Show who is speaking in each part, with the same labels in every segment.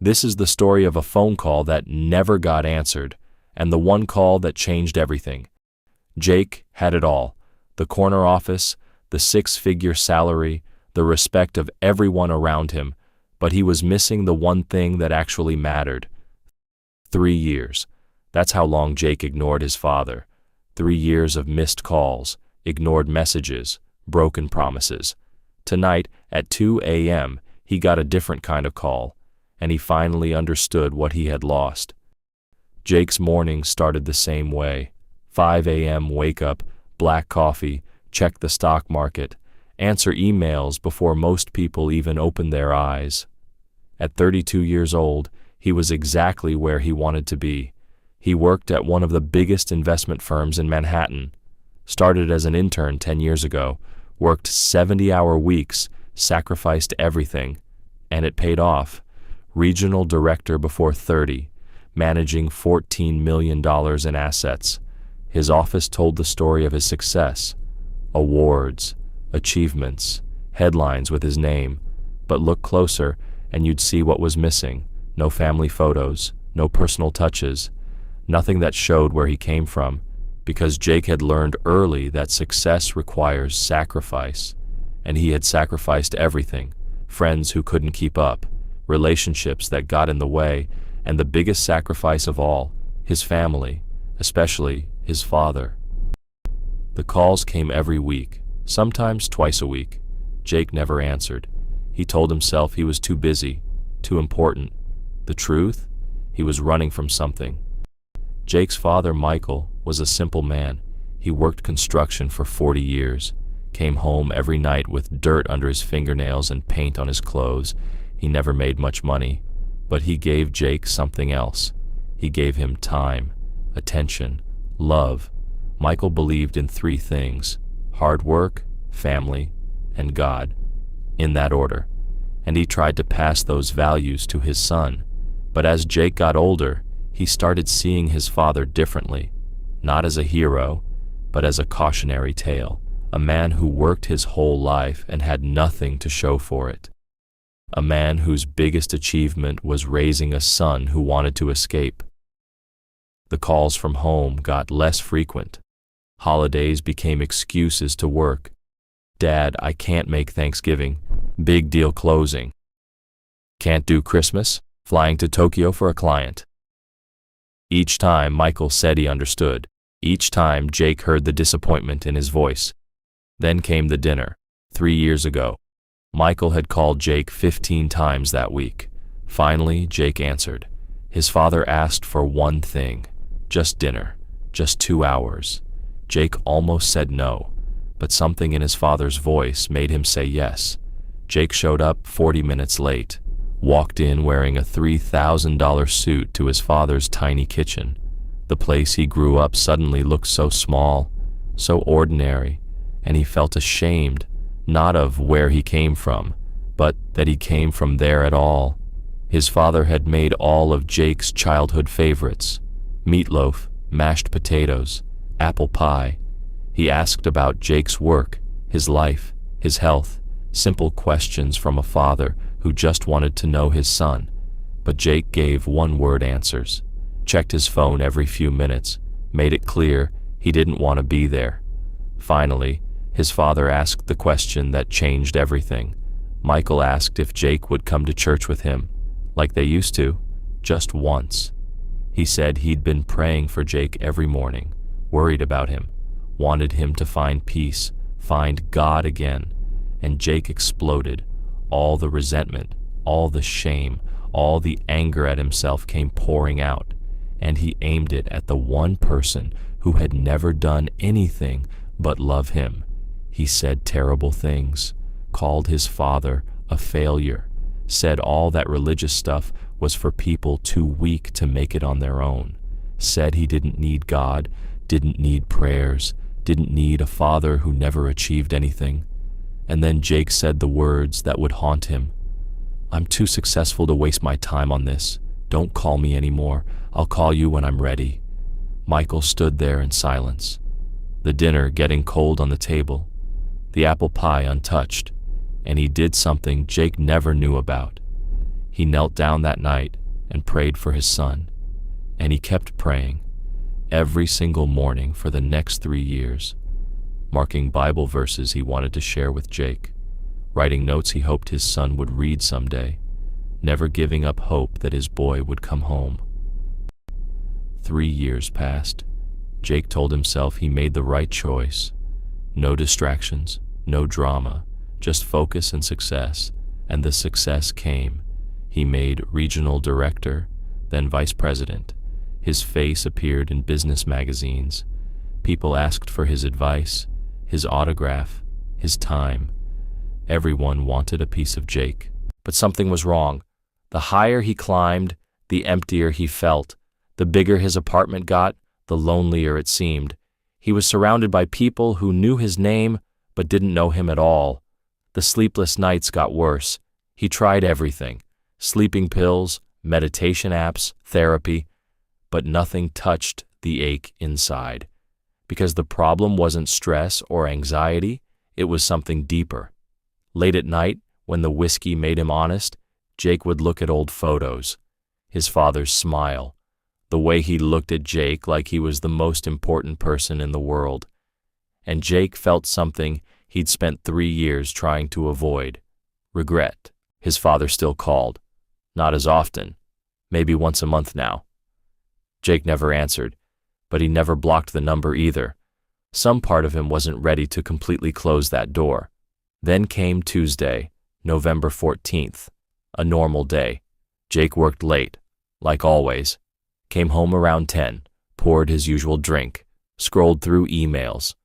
Speaker 1: This is the story of a phone call that never got answered, and the one call that changed everything. Jake had it all: the corner office, the six-figure salary, the respect of everyone around him, but he was missing the one thing that actually mattered. 3 years. That's how long Jake ignored his father. 3 years of missed calls, ignored messages, broken promises. Tonight, at 2 a.m., he got a different kind of call, and he finally understood what he had lost. Jake's morning started the same way. 5 a.m. wake up, black coffee, check the stock market, answer emails before most people even opened their eyes. At 32 years old, he was exactly where he wanted to be. He worked at one of the biggest investment firms in Manhattan. Started as an intern 10 years ago, worked 70-hour weeks, sacrificed everything, and it paid off. Regional director before 30, managing $14 million in assets. His office told the story of his success. Awards, achievements, headlines with his name. But look closer and you'd see what was missing. No family photos, no personal touches, nothing that showed where he came from, because Jake had learned early that success requires sacrifice, and he had sacrificed everything: friends who couldn't keep up, relationships that got in the way, and the biggest sacrifice of all, his family, especially his father. The calls came every week, sometimes twice a week. Jake never answered. He told himself he was too busy, too important. The truth? He was running from something. Jake's father, Michael, was a simple man. He worked construction for 40 years, came home every night with dirt under his fingernails and paint on his clothes. He never made much money, but he gave Jake something else. He gave him time, attention, love. Michael believed in 3 things: hard work, family, and God, in that order. And he tried to pass those values to his son. But as Jake got older, he started seeing his father differently, not as a hero, but as a cautionary tale, a man who worked his whole life and had nothing to show for it. A man whose biggest achievement was raising a son who wanted to escape. The calls from home got less frequent. Holidays became excuses to work. Dad, I can't make Thanksgiving. Big deal closing. Can't do Christmas? Flying to Tokyo for a client. Each time Michael said he understood. Each time Jake heard the disappointment in his voice. Then came the dinner. 3 years ago. Michael had called Jake 15 times that week. Finally, Jake answered. His father asked for one thing. Just dinner. Just 2 hours. Jake almost said no, but something in his father's voice made him say yes. Jake showed up 40 minutes late, walked in wearing a $3,000 suit to his father's tiny kitchen. The place he grew up suddenly looked so small, so ordinary, and he felt ashamed, not of where he came from, but that he came from there at all. His father had made all of Jake's childhood favorites: meatloaf, mashed potatoes, apple pie. He asked about Jake's work, his life, his health, simple questions from a father who just wanted to know his son. But Jake gave one-word answers, checked his phone every few minutes, made it clear he didn't want to be there. Finally, his father asked the question that changed everything. Michael asked if Jake would come to church with him, like they used to, just once. He said he'd been praying for Jake every morning, worried about him, wanted him to find peace, find God again. And Jake exploded. All the resentment, all the shame, all the anger at himself came pouring out, and he aimed it at the one person who had never done anything but love him. He said terrible things, called his father a failure, said all that religious stuff was for people too weak to make it on their own, said he didn't need God, didn't need prayers, didn't need a father who never achieved anything. And then Jake said the words that would haunt him. I'm too successful to waste my time on this. Don't call me anymore. I'll call you when I'm ready. Michael stood there in silence, the dinner getting cold on the table, the apple pie untouched, and he did something Jake never knew about. He knelt down that night and prayed for his son, and he kept praying every single morning for the next 3 years, marking Bible verses he wanted to share with Jake, writing notes he hoped his son would read someday, never giving up hope that his boy would come home. 3 years passed. Jake told himself he made the right choice. No distractions, no drama, just focus and success. And the success came. He made regional director, then vice president. His face appeared in business magazines. People asked for his advice, his autograph, his time. Everyone wanted a piece of Jake. But something was wrong. The higher he climbed, the emptier he felt. The bigger his apartment got, the lonelier it seemed. He was surrounded by people who knew his name but didn't know him at all. The sleepless nights got worse. He tried everything: sleeping pills, meditation apps, therapy, but nothing touched the ache inside. Because the problem wasn't stress or anxiety, it was something deeper. Late at night, when the whiskey made him honest, Jake would look at old photos. His father's smile, the way he looked at Jake like he was the most important person in the world. And Jake felt something he'd spent 3 years trying to avoid: regret. His father still called. Not as often, maybe once a month now. Jake never answered, but he never blocked the number either. Some part of him wasn't ready to completely close that door. Then came Tuesday, November 14th, a normal day. Jake worked late, like always. Came home around 10, poured his usual drink, scrolled through emails.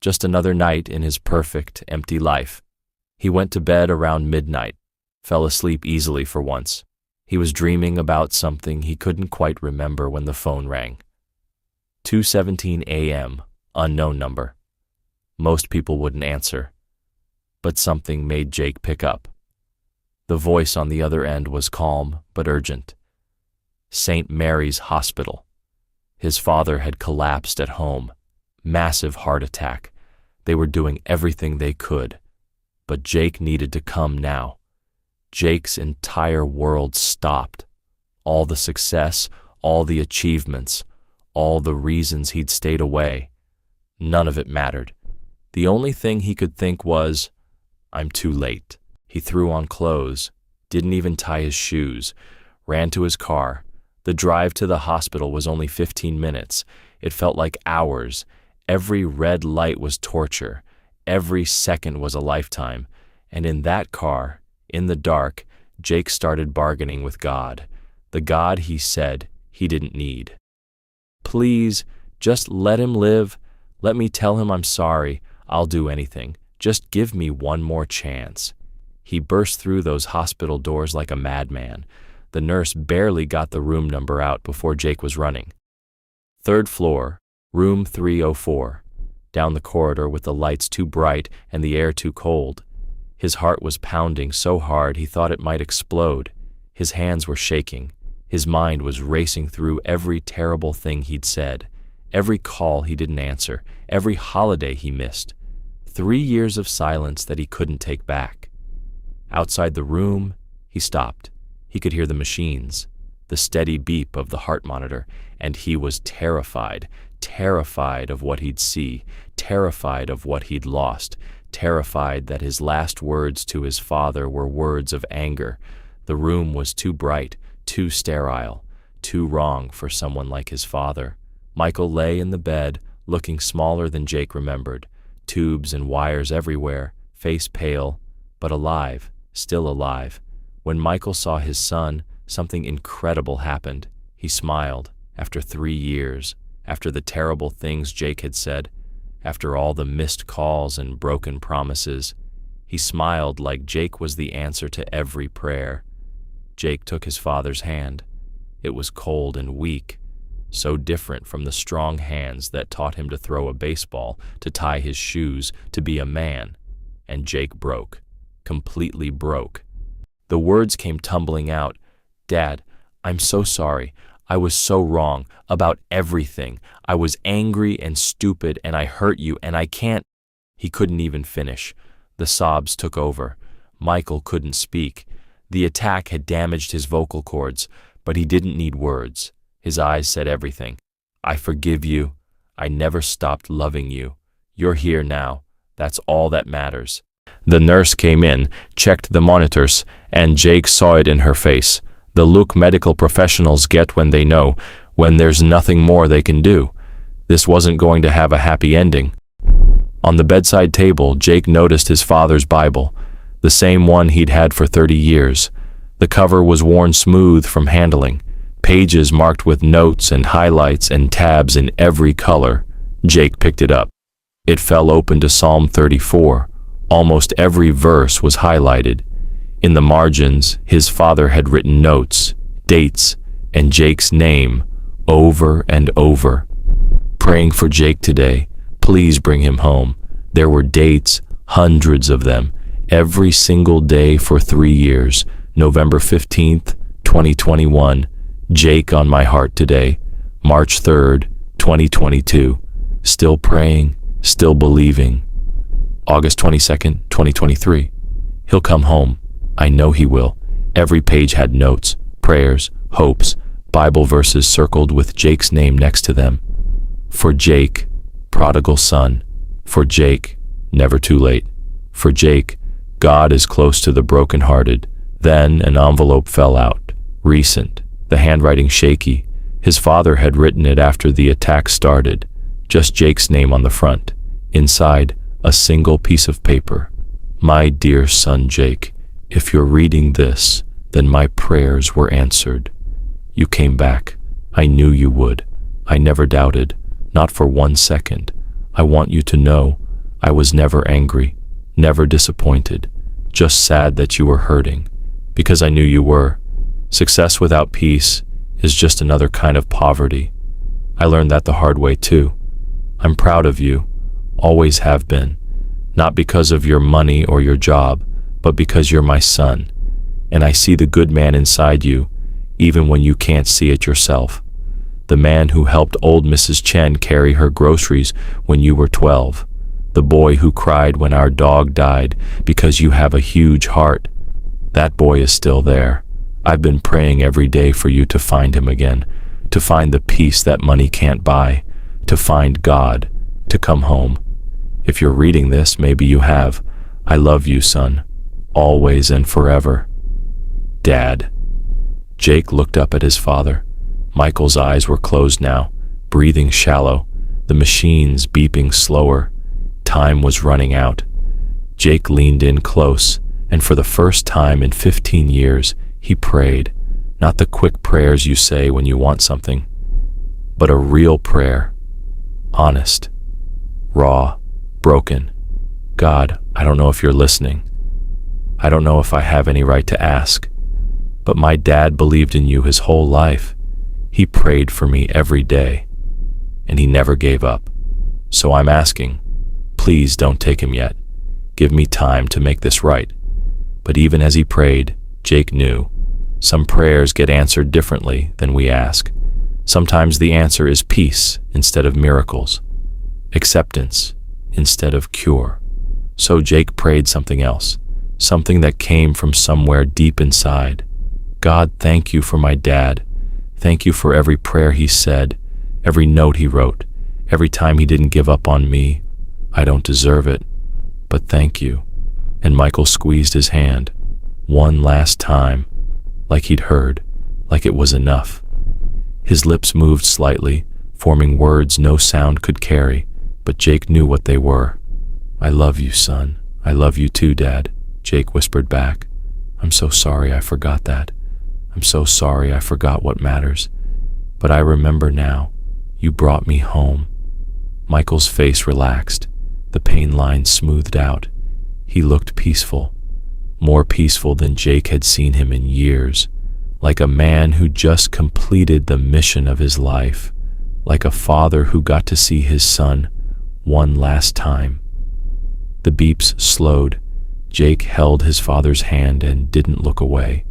Speaker 1: Just another night in his perfect, empty life. He went to bed around midnight, fell asleep easily for once. He was dreaming about something he couldn't quite remember when the phone rang. 2:17 a.m., unknown number. Most people wouldn't answer, but something made Jake pick up. The voice on the other end was calm but urgent. St. Mary's Hospital. His father had collapsed at home. Massive heart attack. They were doing everything they could, but Jake needed to come now. Jake's entire world stopped. All the success, all the achievements, all the reasons he'd stayed away. None of it mattered. The only thing he could think was, I'm too late. He threw on clothes, didn't even tie his shoes, ran to his car. The drive to the hospital was only 15 minutes. It felt like hours. Every red light was torture. Every second was a lifetime. And in that car, in the dark, Jake started bargaining with God, the God he said he didn't need. Please, just let him live. Let me tell him I'm sorry. I'll do anything. Just give me one more chance. He burst through those hospital doors like a madman. The nurse barely got the room number out before Jake was running. 3rd floor, room 304. Down the corridor with the lights too bright and the air too cold. His heart was pounding so hard he thought it might explode. His hands were shaking. His mind was racing through every terrible thing he'd said, every call he didn't answer, every holiday he missed. 3 years of silence that he couldn't take back. Outside the room, he stopped. He could hear the machines, the steady beep of the heart monitor, and he was terrified, terrified of what he'd see, terrified of what he'd lost, terrified that his last words to his father were words of anger. The room was too bright, too sterile, too wrong for someone like his father. Michael lay in the bed, looking smaller than Jake remembered, tubes and wires everywhere, face pale, but alive, still alive. When Michael saw his son, something incredible happened. He smiled. After 3 years, after the terrible things Jake had said, after all the missed calls and broken promises, he smiled like Jake was the answer to every prayer. Jake took his father's hand. It was cold and weak, so different from the strong hands that taught him to throw a baseball, to tie his shoes, to be a man. And Jake broke, completely broke. The words came tumbling out. Dad, I'm so sorry. I was so wrong about everything. I was angry and stupid and I hurt you and I can't. He couldn't even finish. The sobs took over. Michael couldn't speak. The attack had damaged his vocal cords, but he didn't need words. His eyes said everything. I forgive you. I never stopped loving you. You're here now. That's all that matters. The nurse came in, checked the monitors, and Jake saw it in her face. The look medical professionals get when they know, when there's nothing more they can do. This wasn't going to have a happy ending. On the bedside table, Jake noticed his father's Bible, the same one he'd had for 30 years. The cover was worn smooth from handling, pages marked with notes and highlights and tabs in every color. Jake picked it up. It fell open to Psalm 34. Almost every verse was highlighted. In the margins, his father had written notes, dates, and Jake's name over and over. Praying for Jake today. Please bring him home. There were dates, hundreds of them, every single day for 3 years. November 15th, 2021. Jake on my heart today. March 3rd, 2022. Still praying, still believing. August 22nd, 2023. He'll come home. I know he will. Every page had notes, prayers, hopes, Bible verses circled with Jake's name next to them. For Jake, prodigal son. For Jake, never too late. For Jake, God is close to the brokenhearted. Then an envelope fell out. Recent, the handwriting shaky. His father had written it after the attack started. Just Jake's name on the front. Inside, a single piece of paper. My dear son Jake, if you're reading this, then my prayers were answered. You came back. I knew you would. I never doubted, not for 1 second. I want you to know I was never angry, never disappointed, just sad that you were hurting, because I knew you were. Success without peace is just another kind of poverty. I learned that the hard way too. I'm proud of you, always have been, not because of your money or your job, but because you're my son, and I see the good man inside you, even when you can't see it yourself. The man who helped old Mrs. Chen carry her groceries when you were 12. The boy who cried when our dog died because you have a huge heart. That boy is still there. I've been praying every day for you to find him again, to find the peace that money can't buy, to find God, to come home. If you're reading this, maybe you have. I love you, son, always and forever. Dad. Jake looked up at his father. Michael's eyes were closed now, breathing shallow, the machines beeping slower. Time was running out. Jake leaned in close, and for the first time in 15 years, he prayed, not the quick prayers you say when you want something, but a real prayer. Honest, raw, broken. God, I don't know if you're listening. I don't know if I have any right to ask, but my dad believed in you his whole life. He prayed for me every day, and he never gave up. So I'm asking, please don't take him yet. Give me time to make this right. But even as he prayed, Jake knew some prayers get answered differently than we ask. Sometimes the answer is peace instead of miracles, acceptance instead of cure. So Jake prayed something else, something that came from somewhere deep inside. God, thank you for my dad. Thank you for every prayer he said, every note he wrote, every time he didn't give up on me. I don't deserve it, but thank you. And Michael squeezed his hand, one last time, like he'd heard, like it was enough. His lips moved slightly, forming words no sound could carry, but Jake knew what they were. I love you, son. I love you too, Dad, Jake whispered back. I'm so sorry I forgot that. I'm so sorry I forgot what matters. But I remember now. You brought me home. Michael's face relaxed. The pain lines smoothed out. He looked peaceful, more peaceful than Jake had seen him in years, like a man who just completed the mission of his life, like a father who got to see his son one last time. The beeps slowed. Jake held his father's hand and didn't look away.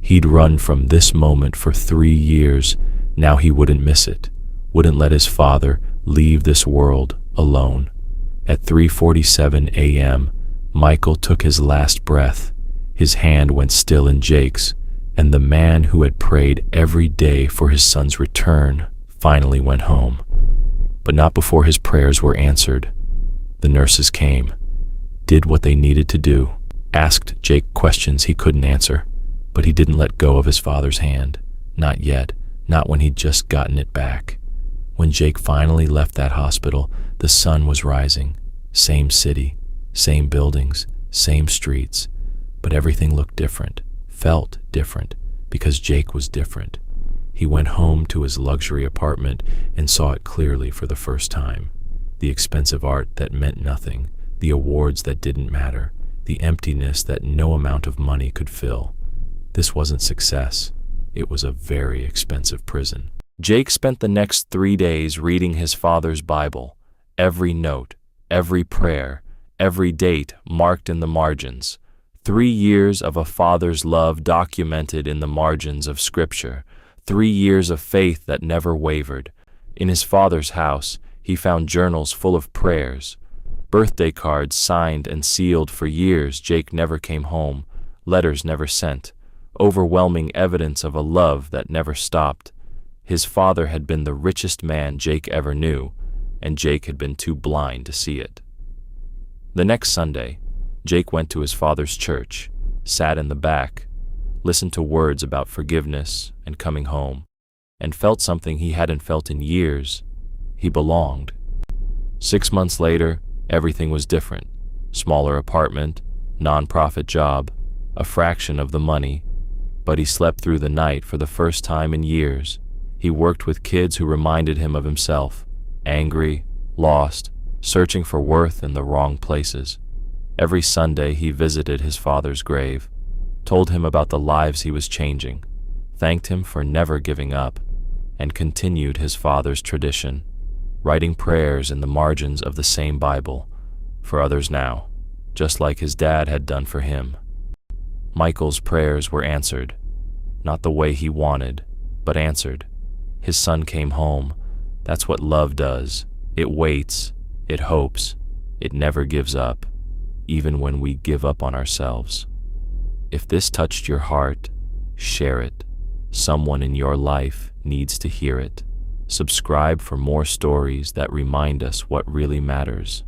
Speaker 1: He'd run from this moment for 3 years. Now he wouldn't miss it, wouldn't let his father leave this world alone. At 3:47 a.m., Michael took his last breath. His hand went still in Jake's, and the man who had prayed every day for his son's return finally went home. But not before his prayers were answered. The nurses came, did what they needed to do, asked Jake questions he couldn't answer, but he didn't let go of his father's hand. Not yet, not when he'd just gotten it back. When Jake finally left that hospital, the sun was rising. Same city, same buildings, same streets, but everything looked different, felt different, because Jake was different. He went home to his luxury apartment and saw it clearly for the first time. The expensive art that meant nothing, the awards that didn't matter, the emptiness that no amount of money could fill. This wasn't success. It was a very expensive prison. Jake spent the next 3 days reading his father's Bible, every note, every prayer, every date marked in the margins. 3 years of a father's love documented in the margins of Scripture. 3 years of faith that never wavered. In his father's house, he found journals full of prayers, birthday cards signed and sealed for years Jake never came home, letters never sent, overwhelming evidence of a love that never stopped. His father had been the richest man Jake ever knew, and Jake had been too blind to see it. The next Sunday, Jake went to his father's church, sat in the back, listened to words about forgiveness and coming home, and felt something he hadn't felt in years. He belonged. 6 months later, everything was different. Smaller apartment, non-profit job, a fraction of the money, but he slept through the night for the first time in years. He worked with kids who reminded him of himself, angry, lost, searching for worth in the wrong places. Every Sunday he visited his father's grave, told him about the lives he was changing, thanked him for never giving up, and continued his father's tradition, writing prayers in the margins of the same Bible for others now, just like his dad had done for him. Michael's prayers were answered, not the way he wanted, but answered. His son came home. That's what love does. It waits, it hopes, it never gives up, even when we give up on ourselves. If this touched your heart, share it. Someone in your life needs to hear it. Subscribe for more stories that remind us what really matters.